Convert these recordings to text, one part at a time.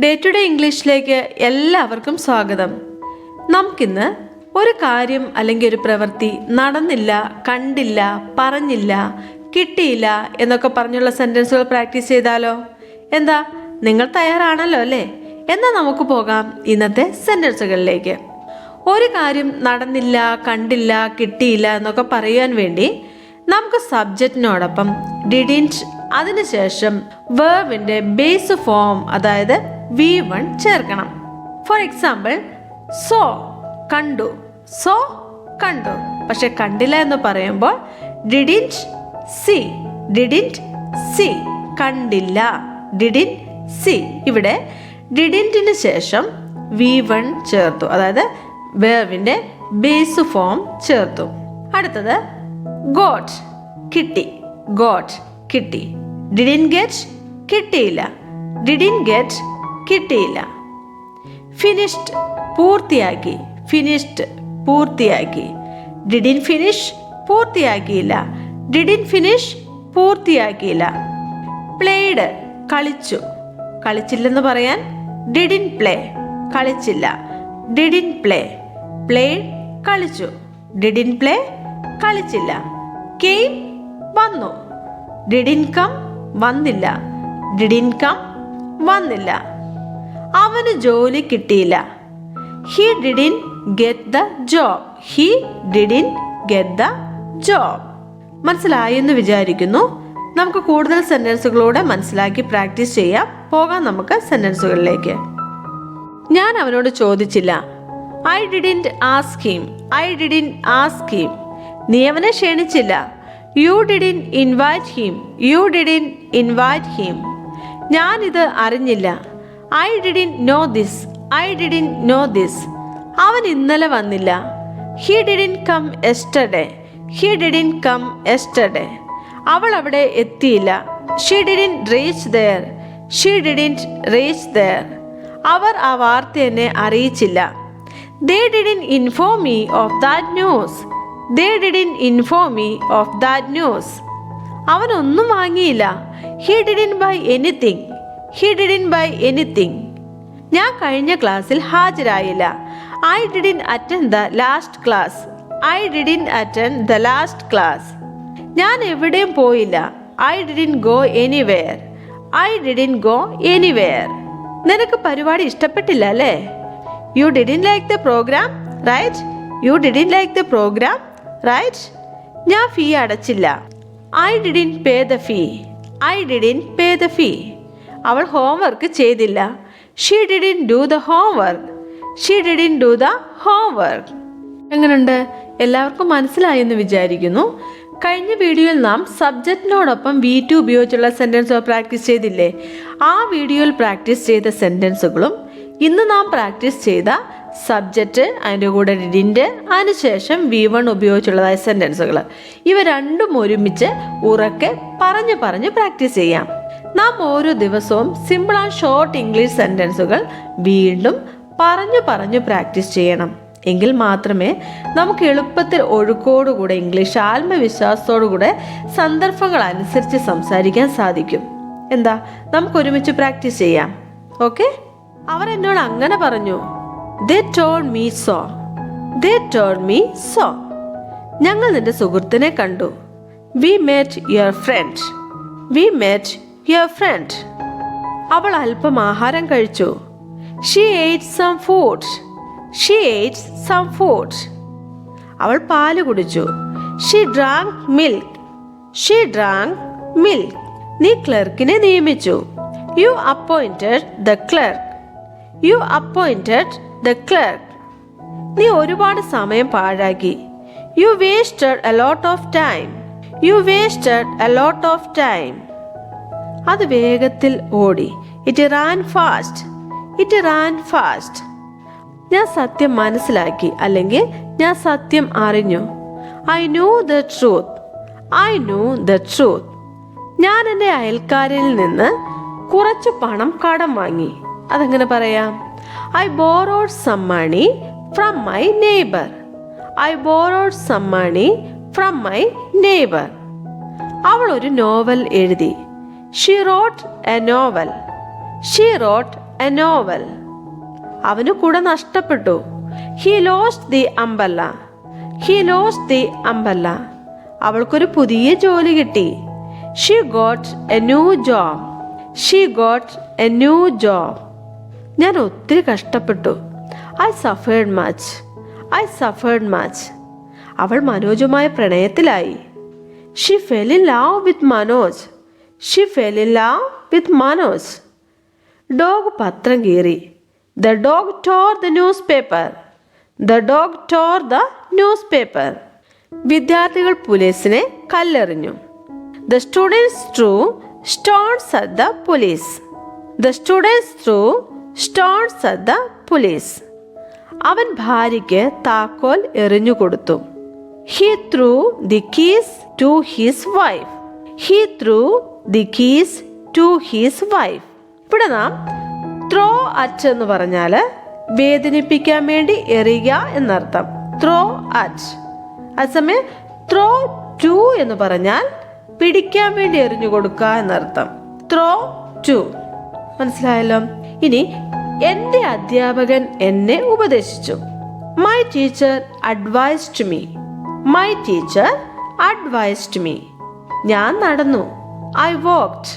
Day to day ഇംഗ്ലീഷിലേക്ക് എല്ലാവർക്കും സ്വാഗതം. നമുക്കിന്ന് ഒരു കാര്യം അല്ലെങ്കിൽ ഒരു പ്രവൃത്തി നടന്നില്ല, കണ്ടില്ല, പറഞ്ഞില്ല, കിട്ടിയില്ല എന്നൊക്കെ പറഞ്ഞുള്ള സെൻറ്റൻസുകൾ പ്രാക്ടീസ് ചെയ്താലോ? എന്താ, നിങ്ങൾ തയ്യാറാണല്ലോ അല്ലേ? എന്നാൽ നമുക്ക് പോകാം ഇന്നത്തെ സെൻറ്റൻസുകളിലേക്ക്. ഒരു കാര്യം നടന്നില്ല, കണ്ടില്ല, കിട്ടിയില്ല എന്നൊക്കെ പറയാൻ വേണ്ടി നമുക്ക് സബ്ജക്റ്റിനോടൊപ്പം ഡിഡിൻറ്റ്, അതിനുശേഷം വേർബിൻ്റെ ബേസ് ഫോം അതായത് V1 ചേർക്കണം. ഫോർ എക്സാമ്പിൾ, സോ കണ്ടു, സോ കണ്ടു. പക്ഷെ കണ്ടില്ല എന്ന് പറയുമ്പോൾ ഡിഡിൻറ്റ് സി, ഡിഡിൻറ്റ് സി, കണ്ടില്ല, ഡിഡിൻറ്റ് സി. ഇവിടെ ഡിഡിൻറ്റിന് ശേഷം V1 ചേർത്തു, അതായത് വേർബിൻ്റെ ബേസ് ഫോം ചേർത്തു. അടുത്തത് ഗോട്ട്, കിട്ടി, ഗോട്ട് കിട്ടി. ഡിഡിൻറ്റ് ഗെറ്റ്, കിട്ടിയില്ല, ഡിഡിൻറ്റ് ഗെറ്റ് കിട്ടിയില്ല. ഫിനിഷ്ഡ്, പൂർത്തിയാക്കി, ഫിനിഷ്ഡ് പൂർത്തിയാക്കി. ഡിഡിൻറ്റ് ഫിനിഷ്, പൂർത്തിയാക്കിയില്ല, ഡിഡിൻറ്റ് ഫിനിഷ് പൂർത്തിയാക്കിയില്ല. പ്ലേഡ്, കളിച്ചു, കളിച്ചില്ലെന്ന് പറയാൻ ഡിഡിൻറ്റ് പ്ലേ, കളിച്ചില്ല, ഡിഡിൻറ്റ് പ്ലേ. പ്ലേഡ് കളിച്ചു, ഡിഡിൻറ്റ് പ്ലേ കളിച്ചില്ല. കെയിം വന്നു, ഡിഡിൻറ്റ് കം വന്നില്ല, ഡിഡിൻറ്റ് കം വന്നില്ല. അവന് ജോലി കിട്ടിയില്ല, he didn't get the job, he didn't get the job. മനസ്സിലായെന്ന് വിചാരിക്കുന്നു. നമുക്ക് കൂടുതൽ സെൻറ്റൻസുകളൂടെ മനസ്സിലാക്കി പ്രാക്ടീസ് ചെയ്യാം. പോകാം നമുക്ക് സെൻറ്റൻസുകളിലേക്ക്. ഞാൻ അവനോട് ചോദിച്ചില്ല, I didn't ask him, I didn't ask him. നീ അവനെ ക്ഷണിച്ചില്ല, you didn't invite him, you didn't invite him. ഞാനിത് അറിഞ്ഞില്ല, I didn't know this, I didn't know this. അവൻ ഇന്നലെ വന്നില്ല, he didn't come yesterday, he didn't come yesterday. അവൾ അവിടെ എത്തിയില്ല, she didn't reach there, she didn't reach there. അവർ ആ വാർത്ത എന്നെ അറിയിച്ചില്ല, they didn't inform me of that news, they didn't inform me of that news. അവനൊന്നും വാങ്ങിയില്ല, he didn't buy anything, he didn't buy anything. ഞാൻ കഴിഞ്ഞ ക്ലാസ്സിൽ ഹാജരായില്ല, I didn't attend the last class, I didn't attend the last class. ഞാൻ എവിടെയും പോയില്ല, I didn't go anywhere, I didn't go anywhere. നിനക്ക് പരിപാടി ഇഷ്ടപ്പെട്ടില്ല അല്ലേ? You didn't like the programme, right? You didn't like the programme, right? ഞാൻ fee അടച്ചില്ല, I didn't pay the fee, I didn't pay the ഫീ. അവൾ ഹോംവർക്ക് ചെയ്തില്ല, she didn't do the homework, she didn't do the homework. എങ്ങനെയുണ്ട്? എല്ലാവർക്കും മനസ്സിലായെന്ന് വിചാരിക്കുന്നു. കഴിഞ്ഞ വീഡിയോയിൽ നാം സബ്ജക്റ്റിനോടൊപ്പം V2 ഉപയോഗിച്ചുള്ള സെൻറ്റൻസുകൾ പ്രാക്ടീസ് ചെയ്തില്ലേ? ആ വീഡിയോയിൽ പ്രാക്ടീസ് ചെയ്ത സെൻറ്റൻസുകളും ഇന്ന് നാം പ്രാക്ടീസ് ചെയ്ത സബ്ജക്റ്റ്, അതിൻ്റെ കൂടെ ഡിഡിൻറ്റ്, അതിനുശേഷം V1 ഉപയോഗിച്ചുള്ളതായ സെൻറ്റൻസുകൾ, ഇവ രണ്ടും ഒരുമിച്ച് ഉറക്കെ പറഞ്ഞ് പ്രാക്ടീസ് ചെയ്യാം. നാം ഓരോ ദിവസവും സിമ്പിൾ ആൻഡ് ഷോർട്ട് ഇംഗ്ലീഷ് സെൻറ്റൻസുകൾ വീണ്ടും പറഞ്ഞു പ്രാക്ടീസ് ചെയ്യണം. എങ്കിൽ മാത്രമേ നമുക്ക് എളുപ്പത്തിൽ ഒഴുക്കോടുകൂടെ ഇംഗ്ലീഷ് ആത്മവിശ്വാസത്തോടുകൂടെ സന്ദർഭങ്ങൾ അനുസരിച്ച് സംസാരിക്കാൻ സാധിക്കും. എന്താ, നമുക്ക് ഒരുമിച്ച് പ്രാക്ടീസ് ചെയ്യാം. ഓക്കെ? അവർ എന്നോട് അങ്ങനെ പറഞ്ഞു, they told me so, they told me so. ഞങ്ങൾ നിന്റെ സുഹൃത്തിനെ കണ്ടു, we met your friend, we met your friend. അവൾ അല്പം ആഹാരം കഴിച്ചു, she ate some food, she ate some food. അവൾ പാല് കുടിച്ചു, she drank milk, she drank milk. നീ ക്ലർക്കിനെ നിയമിച്ചു, you appointed the clerk, you appointed the clerk. നീ ഒരുപാട് സമയം പാഴാക്കി, you wasted a lot of time, you wasted a lot of time. അത് വേഗത്തിൽ ഓടി, it ran fast, it ran fast. ഞാൻ സത്യം മനസ്സിലാക്കി അല്ലെങ്കിൽ ഞാൻ സത്യം അറിഞ്ഞു, I knew the truth, I knew the truth. ഞാൻ എൻ്റെ അയൽക്കാരിൽ നിന്ന് കുറച്ച് പണം കടം വാങ്ങി. അതെങ്ങനെ പറയാം? I borrowed some money from my neighbor, I borrowed some money from my neighbor. അവൾ ഒരു നോവൽ എഴുതി, she wrote a novel, she wrote a novel. അവന് കുട നഷ്ടപ്പെട്ടു. He lost the umbrella. He lost the umbrella. അവൾക്കൊരു പുതിയ ജോലി കിട്ടി. She got a new job. She got a new job. ഞാൻ ഒത്തിരി കഷ്ടപ്പെട്ടു. I suffered much. I suffered much. അവൾ മനോജുമായി പ്രണയത്തിലായി. She fell in love with Manoj. She fell in love with Manoj. Dog പത്രം കീറി. The dog tore the newspaper. The dog tore the news paper. വിദ്യാർത്ഥികൾ പോലീസിനെ കല്ലെറിഞ്ഞു. The students threw stones at the police. The students threw stones at the police. അവൻ ഭാര്യയ്ക്ക് താക്കോൽ എറിഞ്ഞു കൊടുത്തു. He threw the keys to his wife. He threw the keys to his wife. ഇവിടെ നാം ത്രോ അറ്റ് എന്ന് പറഞ്ഞാൽ വേദനിപ്പിക്കാൻ വേണ്ടി എറിയുക എന്നർത്ഥം. Throw at. അതേസമയം ത്രോ ടു എന്ന് പറഞ്ഞാൽ പിടിക്കാൻ വേണ്ടി എറിഞ്ഞു കൊടുക്കുക എന്നർത്ഥം. Throw to. മനസ്സിലായല്ലോ? ഇനി എൻ്റെ അധ്യാപകൻ എന്നെ ഉപദേശിച്ചു. My teacher advised me. My teacher advised me. ഞാൻ നടന്നു. I walked.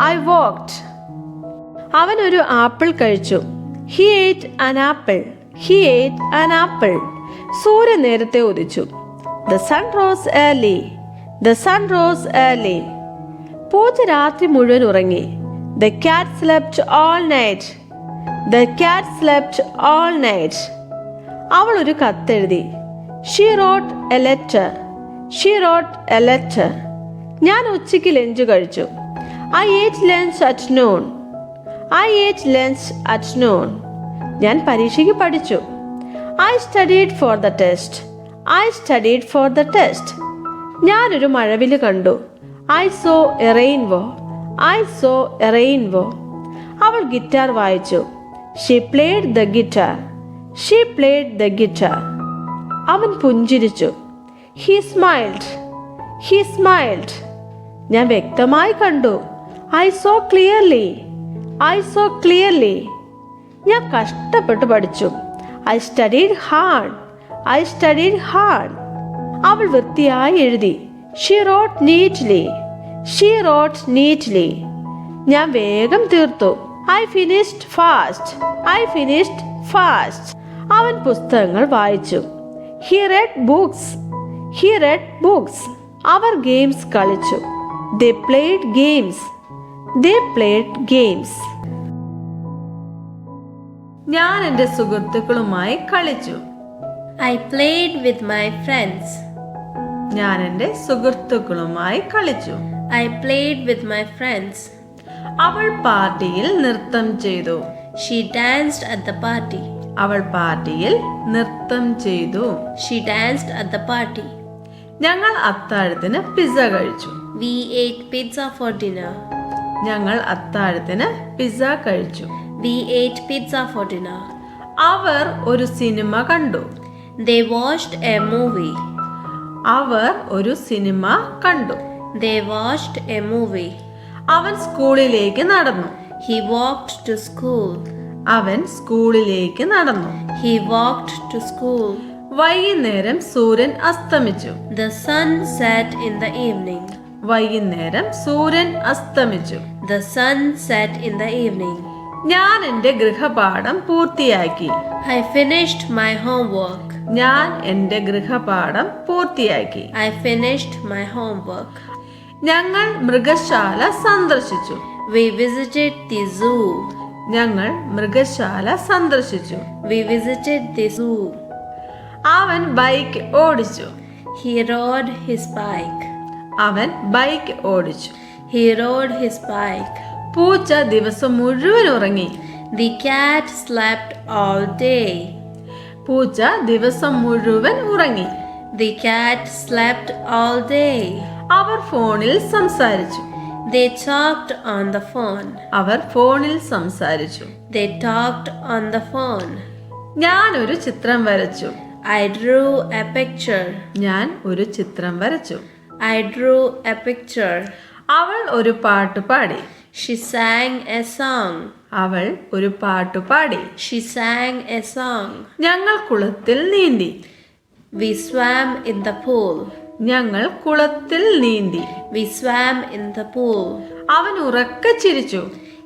I walked. അവൻ ഒരു ആപ്പിൾ കഴിച്ചു. He ate an apple. He ate an apple. സൂര്യൻ നേരത്തെ ഉദിച്ചു. The sun rose early. The sun rose early. പൂച്ച രാത്രി മുഴുവൻ ഉറങ്ങി. The cat slept all night. The cat slept all night. അവൾ ഒരു കത്തെഴുതി. She wrote a letter. She wrote a letter. ഞാൻ ഉച്ചയ്ക്ക് ലഞ്ച് കഴിച്ചു. ഐ ഏറ്റ് ലഞ്ച് അറ്റ് നൂൺ. ഐ ഏറ്റ് ലഞ്ച് അറ്റ് നൂൺ. ഞാൻ പരീക്ഷയ്ക്ക് പഠിച്ചു. I studied for the test. I studied for the test. ഞാനൊരു മഴവില് കണ്ടു. I so A rainbow. I so A rainbow. അവൾ ഗിറ്റാർ വായിച്ചു. She played the guitar. She played the guitar. അവൻ പുഞ്ചിരിച്ചു. He smiled. He smiled. ഞാൻ വ്യക്തമായി കണ്ടു. I saw clearly. I saw clearly. ഞാൻ കഷ്ടപ്പെട്ട് പഠിച്ചു. I studied hard. I studied hard. അവൾ വൃത്തിയായി എഴുതി. She wrote neatly. She wrote neatly. ഞാൻ വേഗം തീർത്തു. I finished fast. I finished fast. അവൻ പുസ്തകങ്ങൾ വായിച്ചു. He read books. He read books. അവർ ഗെയിംസ് കളിച്ചു. They played games. They played games. ഞാൻ എൻ്റെ സുഹൃത്തുക്കളുമായി കളിച്ചു. I played with my friends. ഞാൻ എൻ്റെ സുഹൃത്തുക്കളുമായി കളിച്ചു. I played with my friends. അവൾ പാർട്ടിയിൽ നൃത്തം ചെയ്തു. She danced at the party. അവൾ പാർട്ടിയിൽ നൃത്തം ചെയ്തു. She danced at the party. ഞങ്ങൾ അത്താഴത്തിന് പിസ്സ കഴിച്ചു. We ate pizza for dinner. ഞങ്ങൾ അത്താഴത്തിന് പിസ്സ കഴിച്ചു. We ate pizza for dinner. അവർ ഒരു സിനിമ കണ്ടു. They watched a movie. അവർ ഒരു സിനിമ കണ്ടു. They watched a movie. അവൻ സ്കൂളിലേക്ക് നടന്നു. He walked to school. അവൻ സ്കൂളിലേക്ക് നടന്നു. He walked to school. വൈകുന്നേരം സൂര്യൻ അസ്തമിച്ചു. The sun set in the evening. വൈകുന്നേരം സൂര്യൻ അസ്തമിച്ചു. The sun set in the evening. ഞാൻ എൻ്റെ ഗൃഹപാഠം പൂർത്തിയാക്കി. I finished my homework. ഞാൻ എൻ്റെ ഗൃഹപാഠം പൂർത്തിയാക്കി. I finished my homework. ഞങ്ങൾ മൃഗശാല സന്ദർശിച്ചു. We visited the zoo. ഞങ്ങൾ മൃഗശാല സന്ദർശിച്ചു. We visited the zoo. അവൻ ബൈക്ക് ഓടിച്ചു. He rode his bike. അവൻ ബൈക്ക് ഓടിച്ചു. He rode his bike. പൂച്ച ദിവസം മുഴുവൻ ഉറങ്ങി. The cat slept all day. പൂച്ച ദിവസം മുഴുവൻ ഉറങ്ങി. The cat slept all day. അവർ ഫോണിൽ സംസാരിച്ചു. They talked on the phone. അവർ ഫോണിൽ സംസാരിച്ചു. They talked on the phone. ഞാൻ ഒരു ചിത്രം വരച്ചു. I drew a picture. ഞാൻ ഒരു ചിത്രം വരച്ചു. I drew a picture. അവൾ ഒരു പാട്ട് പാടി. She sang a song. അവൾ ഒരു പാട്ടുപാടി. She sang a song. ഞങ്ങൾ കുളത്തിൽ നീന്തി. We swam in the pool. ഞങ്ങൾ കുളത്തിൽ നീന്തി. We swam in the pool. അവൻ ഉറക്കെ ചിരിച്ചു.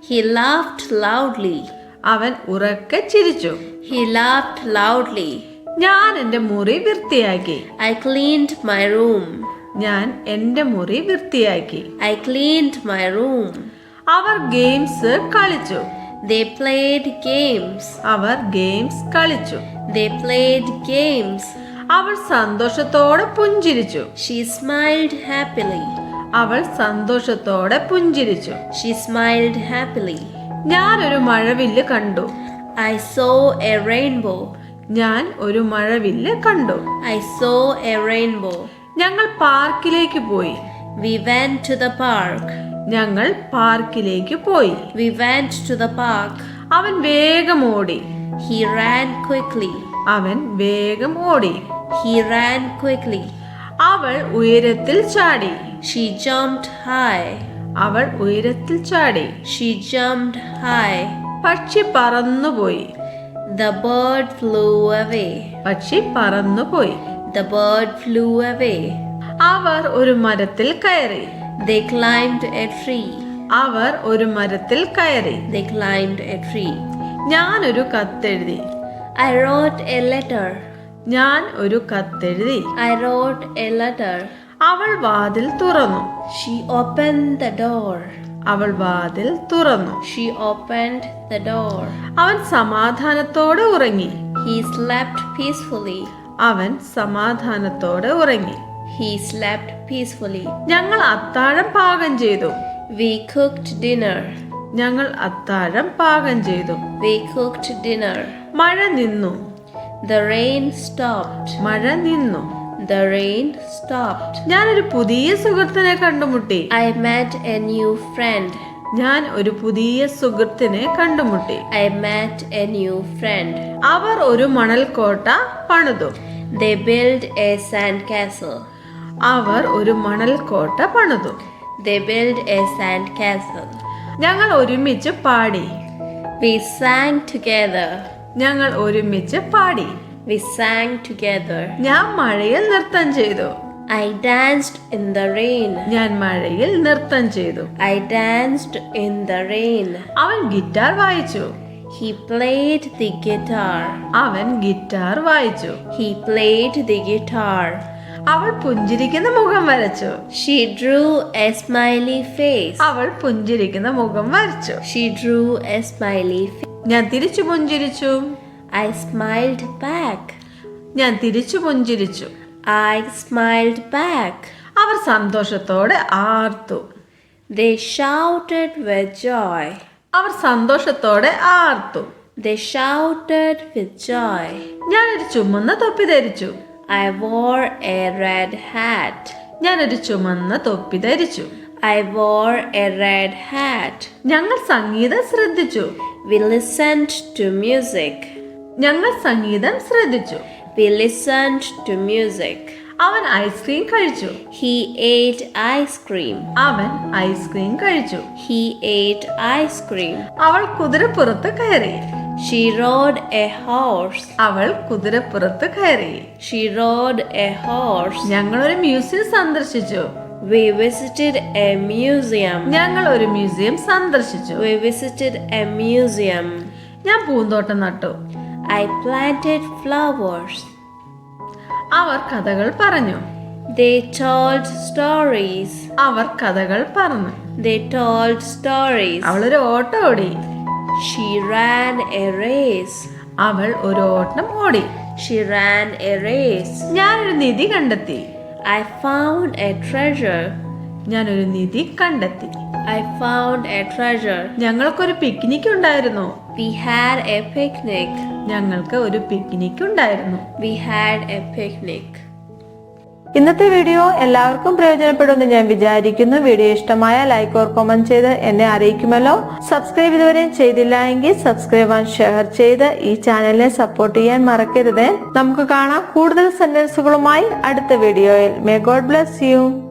He laughed loudly. അവൻ ഉറക്കെ ചിരിച്ചു. He laughed loudly. ഞാൻ എൻ്റെ മുറി വൃത്തിയാക്കി. I cleaned my room. ഞാൻ എൻ്റെ മുറി വൃത്തിയാക്കി. I cleaned my room. അവർ ഗെയിംസ് കളിച്ചു. They played games. അവർ ഗെയിംസ് കളിച്ചു. They played games. അവൾ സന്തോഷത്തോടെ പുഞ്ചിരിച്ചു. She smiled happily. അവൾ സന്തോഷത്തോടെ പുഞ്ചിരിച്ചു. She smiled happily. ഞാനൊരു മഴവില്ല് കണ്ടു. I saw a rainbow. ഞാൻ ഒരു മഴവില്ല് കണ്ടു. I saw a rainbow. ഞങ്ങൾ പാർക്കിലേക്ക് പോയി. We went to the park. ഞങ്ങൾ പാർക്കിലേക്ക് പോയി. We went to the park. അവൻ വേഗം ഓടി. He ran quickly. അവൻ വേഗം ഓടി. He ran quickly. അവൾ ഉയരത്തിൽ ചാടി. She jumped high. അവൾ ഉയരത്തിൽ ചാടി. She jumped high. പക്ഷി പറന്നുപോയി. The bird flew away. പക്ഷി പറന്നുപോയി. The bird flew away. അവർ ഒരു മരത്തിൽ കയറി. They climbed a tree. അവർ ഒരു മരത്തിൽ കയറി. They climbed a tree. ഞാനൊരു കത്തെഴുതി. I wrote a letter. ഞാൻ ഒരു കത്തെഴുതി. I wrote a letter. അവൾ വാതിൽ തുറന്നു. She opened the door. അവൾ വാതിൽ തുറന്നു. She opened the door. അവൻ സമാധാനത്തോടെ ഉറങ്ങി. He slept peacefully. അവൻ സമാധാനത്തോടെ ഉറങ്ങി. He slept peacefully. ഞങ്ങൾ അത്താഴം പാകം ചെയ്തു. We cooked dinner. ഞങ്ങൾ അത്താഴം പാകം ചെയ്തു. We cooked dinner. മഴ നിന്നു. The rain stopped. മഴ നിന്നു. The rain stopped. ഞാനൊരു പുതിയ സുഹൃത്തിനെ കണ്ടുമുട്ടി. I met a new friend. ഞാൻ ഒരു പുതിയ സുഹൃത്തിനെ കണ്ടുമുട്ടി. I met a new friend. അവർ ഒരു മണൽക്കോട്ട പണിതു. They built a sand castle. അവർ ഒരു മണൽക്കോട്ട പണിതു. They built a sand castle. ഞങ്ങൾ ഒരുമിച്ച് പാടി. We sang together. ഞങ്ങൾ ഒരുമിച്ച് പാടി. We sang together. ഞാൻ മഴയിൽ നൃത്തം ചെയ്തു. I danced in the rain. ഞാൻ മഴയിൽ നൃത്തം ചെയ്തു. I danced in the rain. അവൻ ഗിറ്റാർ വായിച്ചു. He played the guitar. അവൻ ഗിറ്റാർ വായിച്ചു. He played the guitar. അവൾ പുഞ്ചിരിക്കുന്ന മുഖം വരച്ചു. She drew a smiley face. അവൾ പുഞ്ചിരിക്കുന്ന മുഖം വരച്ചു. She drew a smiley face. ഞാൻ തിരിച്ചു പുഞ്ചിരിച്ചു. I smiled back. ഞാൻ തിരിച്ചു പുഞ്ചിരിച്ചു. I smiled back. അവർ സന്തോഷത്തോടെ ആർത്തു. They shouted with joy. അവർ സന്തോഷത്തോടെ ആർത്തു. They shouted with joy. ഞാനൊരു ചുമന്ന തൊപ്പി ധരിച്ചു. I wore a red hat. ഞാനൊരു ചുമന്ന തൊപ്പി ധരിച്ചു. I wore a red hat. ഞങ്ങൾ സംഗീതം ശ്രദ്ധിച്ചു. We listened to music. ഞങ്ങൾ സംഗീതം ശ്രദ്ധിച്ചു. We listened to music. അവൻ ഐസ്ക്രീം കഴിച്ചു. He ate ice cream. അവൻ ഐസ്ക്രീം കഴിച്ചു. He ate ice cream. അവൾ കുതിരപ്പുറത്ത് കയറി. She rode a horse. അവൾ കുതിരപ്പുറത്ത് കയറി. She rode a horse. ഞങ്ങൾ ഒരു മ്യൂസിയം സന്ദർശിച്ചു. We visited a museum. ഞങ്ങൾ ഒരു മ്യൂസിയം സന്ദർശിച്ചു. We visited a museum. ഞാൻ പൂന്തോട്ടം നട്ടു. I planted flowers. അവർ കഥകൾ പറഞ്ഞു. They told stories. അവർ കഥകൾ പറഞ്ഞു. They told stories. അവളൊരു ഓട്ടം ഓടി. She ran a race. അവൾ ഒരു ഓട്ടം ഓടി. She ran a race. ഞാനൊരു നിധി കണ്ടെത്തി. I found a treasure. ഞാനൊരു നിധി കണ്ടെത്തി. I found a treasure. ഞങ്ങൾക്കൊരു പിക്നിക് ഉണ്ടായിരുന്നു. We had a picnic. ഞങ്ങൾക്ക് ഒരു പിക്നിക് ഉണ്ടായിരുന്നു. We had a picnic. ഇന്നത്തെ വീഡിയോ എല്ലാവർക്കും പ്രയോജനപ്പെടുമെന്ന് ഞാൻ വിചാരിക്കുന്നു. വീഡിയോ ഇഷ്ടമായ ലൈക്ക് ഓർ കമന്റ് ചെയ്ത് എന്നെ അറിയിക്കുമല്ലോ. സബ്സ്ക്രൈബ് ഇതുവരെയും ചെയ്തില്ല എങ്കിൽ സബ്സ്ക്രൈബ് ആൻഡ് ഷെയർ ചെയ്ത് ഈ ചാനലിനെ സപ്പോർട്ട് ചെയ്യാൻ മറക്കരുത്. നമുക്ക് കാണാം കൂടുതൽ സെന്റൻസുകളുമായി അടുത്ത വീഡിയോയിൽ. May God bless you.